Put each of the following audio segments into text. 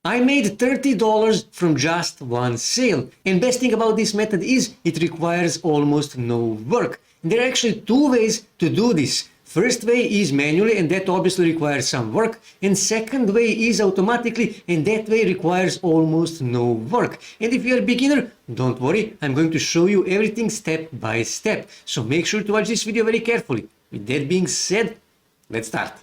I made $30 from just one sale. And best thing about this method is it requires almost no work. There are actually two ways to do this. First way is manually, and that obviously requires some work. And second way is automatically, and that way requires almost no work. And if you're a beginner, don't worry, I'm going to show you everything step by step. So make sure to watch this video very carefully. With that being said, let's start.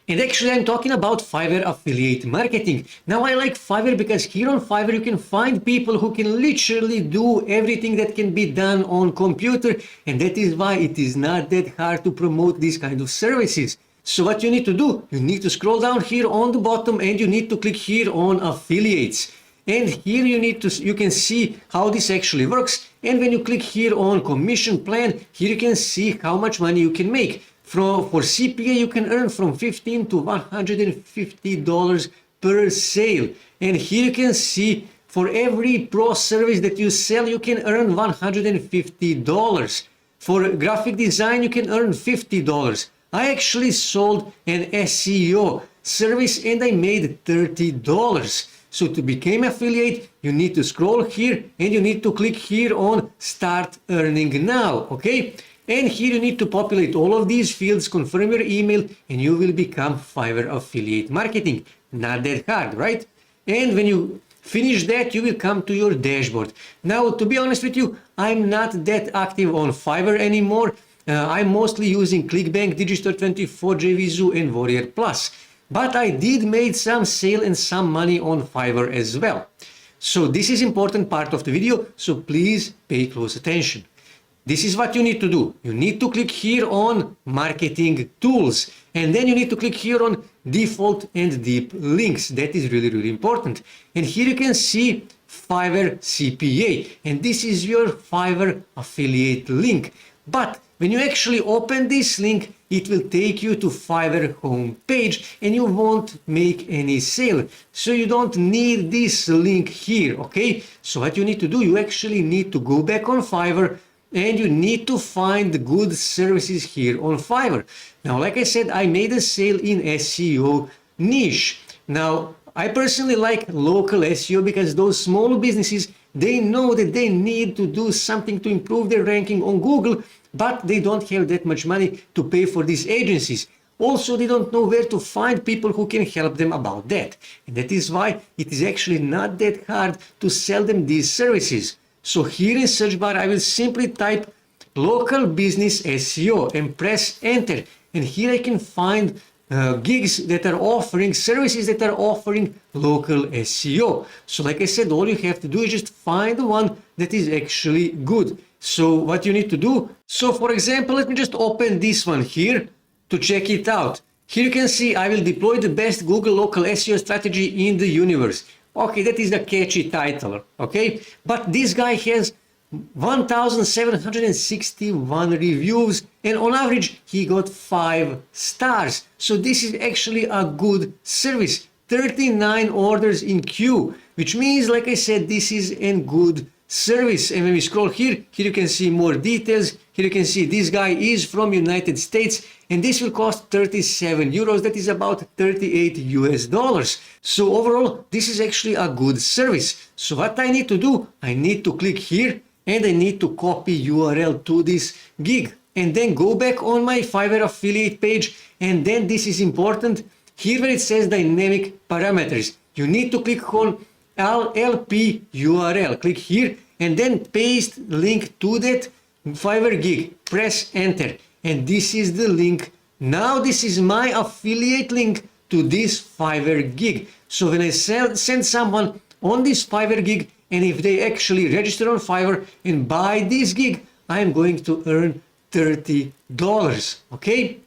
And actually I'm talking about Fiverr affiliate marketing. Now I like Fiverr because here on Fiverr you can find people who can literally do everything that can be done on computer, and that is why it is not that hard to promote these kind of services. So what you need to do, you need to scroll down here on the bottom and you need to click here on affiliates. And here you can see how this actually works. And when you click here on commission plan, here you can see how much money you can make. For CPA, you can earn from $15 to $150 per sale. And here you can see for every pro service that you sell, you can earn $150. For graphic design, you can earn $50. I actually sold an SEO service and I made $30. So to become affiliate, you need to scroll here and you need to click here on Start Earning Now, okay? And here you need to populate all of these fields, confirm your email, and you will become Fiverr affiliate marketing. Not that hard, right? And when you finish that, you will come to your dashboard. Now, to be honest with you, I'm not that active on Fiverr anymore. I'm mostly using ClickBank, Digistore24, JVZoo, and Warrior Plus. But I did make some sale and some money on Fiverr as well. So this is important part of the video, so please pay close attention. This is what you need to do. You need to click here on marketing tools, and then you need to click here on default and deep links. That is really, really important. And here you can see Fiverr CPA, and this is your Fiverr affiliate link. But when you actually open this link, it will take you to Fiverr homepage and you won't make any sale. So you don't need this link here, okay? So what you need to do, you actually need to go back on Fiverr and you need to find good services here on Fiverr. Now, like I said, I made a sale in SEO niche. Now, I personally like local SEO because those small businesses, they know that they need to do something to improve their ranking on Google, but they don't have that much money to pay for these agencies. Also, they don't know where to find people who can help them about that. And that is why it is actually not that hard to sell them these services. So here in search bar, I will simply type local business SEO and press enter. And here I can find gigs that are offering services that are offering local SEO. So like I said, all you have to do is just find the one that is actually good. So what you need to do, so for example, let me just open this one here to check it out. Here you can see I will deploy the best Google local SEO strategy in the universe. Okay, that is the catchy title, okay? But this guy has 1,761 reviews and on average he got 5 stars. So this is actually a good service. 39 orders in queue, which means, like I said, this is a good service. And when we scroll here you can see more details. Here you can see this guy is from United States and this will cost 37 euros. That is about 38 US dollars. So overall, this is actually a good service. So what I need to do, I need to click here and I need to copy URL to this gig and then go back on my Fiverr affiliate page. And then this is important. Here where it says dynamic parameters, you need to click on LP URL. Click here and then paste link to that Fiverr gig. Press enter. And this is the link. Now this is my affiliate link to this Fiverr gig. So when I send someone on this Fiverr gig, and if they actually register on Fiverr and buy this gig, I am going to earn $30. Okay?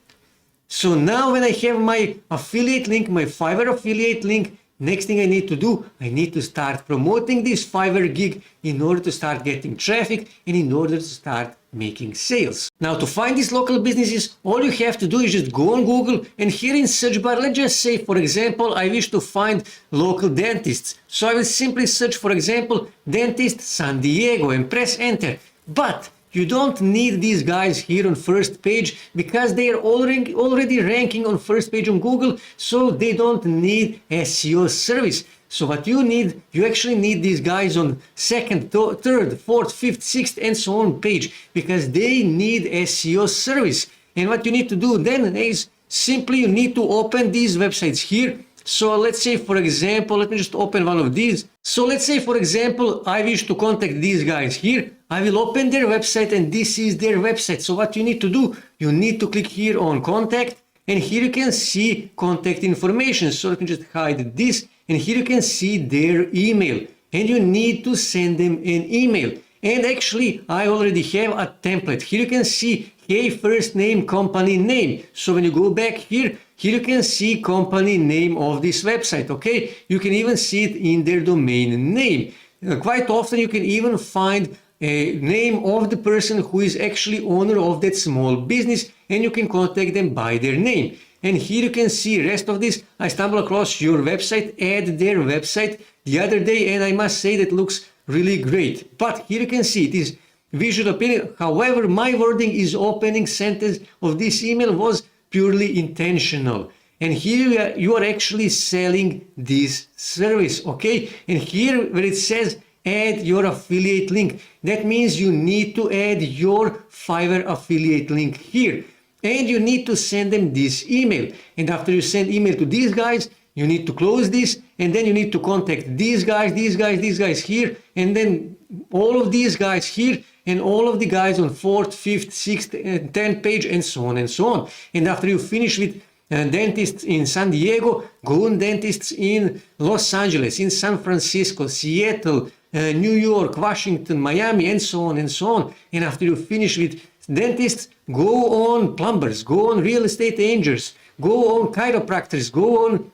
So now when I have my affiliate link, my Fiverr affiliate link, next thing I need to do, I need to start promoting this Fiverr gig in order to start getting traffic and in order to start making sales. Now to find these local businesses, all you have to do is just go on Google and here in search bar, let's just say, for example, I wish to find local dentists. So I will simply search, for example, dentist San Diego and press enter. But You don't need these guys here on first page because they are already ranking on first page on Google, so they don't need SEO service. So what you need, you actually need these guys on second, third, fourth, fifth, sixth, and so on page because they need SEO service. And what you need to do then is simply you need to open these websites here. So let's say, for example, let me just open one of these. So let's say, for example, I wish to contact these guys here. I will open their website and this is their website. So what you need to do, you need to click here on contact and here you can see contact information. So let me just hide this and here you can see their email and you need to send them an email. And actually, I already have a template. Here you can see, hey, first name, company name. So when you go back here you can see company name of this website, okay? You can even see it in their domain name. Quite often you can even find a name of the person who is actually owner of that small business and you can contact them by their name. And here you can see rest of this. I stumbled across your website, add their website the other day and I must say that looks really great. But here you can see it is visual opinion. However, my wording is opening sentence of this email was purely intentional. And here you are actually selling this service, okay? And here where it says add your affiliate link, that means you need to add your Fiverr affiliate link here. And you need to send them this email. And after you send email to these guys, you need to close this and then you need to contact these guys here, and then all of these guys here and all of the guys on 4th, 5th, 6th, and 10th page and so on and so on. And after you finish with dentists in San Diego, go on dentists in Los Angeles, in San Francisco, Seattle, New York, Washington, Miami, and so on and so on. And after you finish with dentists, go on plumbers, go on real estate agents, go on chiropractors, go on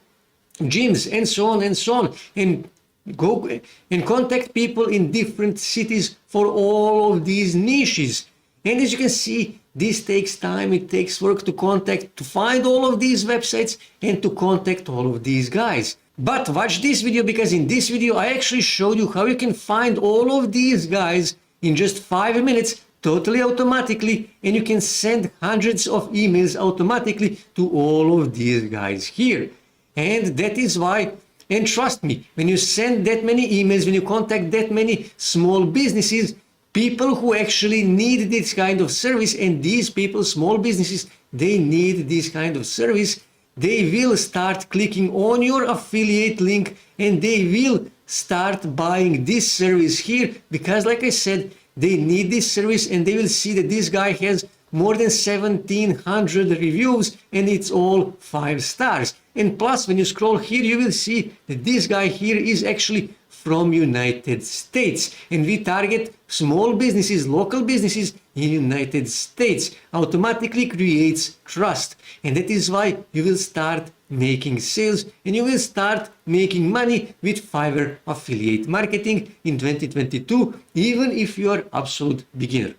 gyms, and so on and so on. And go and contact people in different cities for all of these niches. And as you can see, this takes time, it takes work to contact, to find all of these websites and to contact all of these guys. But watch this video because in this video I actually showed you how you can find all of these guys in just 5 minutes totally automatically, and you can send hundreds of emails automatically to all of these guys here. And that is why, and trust me, when you send that many emails, when you contact that many small businesses, people who actually need this kind of service, and these people, small businesses, they need this kind of service, they will start clicking on your affiliate link and they will start buying this service here because, like I said, they need this service and they will see that this guy has more than 1,700 reviews and it's all 5 stars. And plus, when you scroll here, you will see that this guy here is actually from United States. And we target small businesses, local businesses in United States. Automatically creates trust. And that is why you will start making sales and you will start making money with Fiverr affiliate marketing in 2022, even if you are absolute beginner.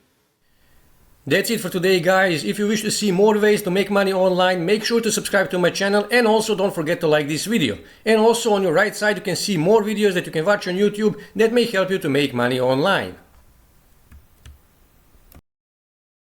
That's it for today, guys. If you wish to see more ways to make money online, make sure to subscribe to my channel and also don't forget to like this video. And also on your right side you can see more videos that you can watch on YouTube that may help you to make money online.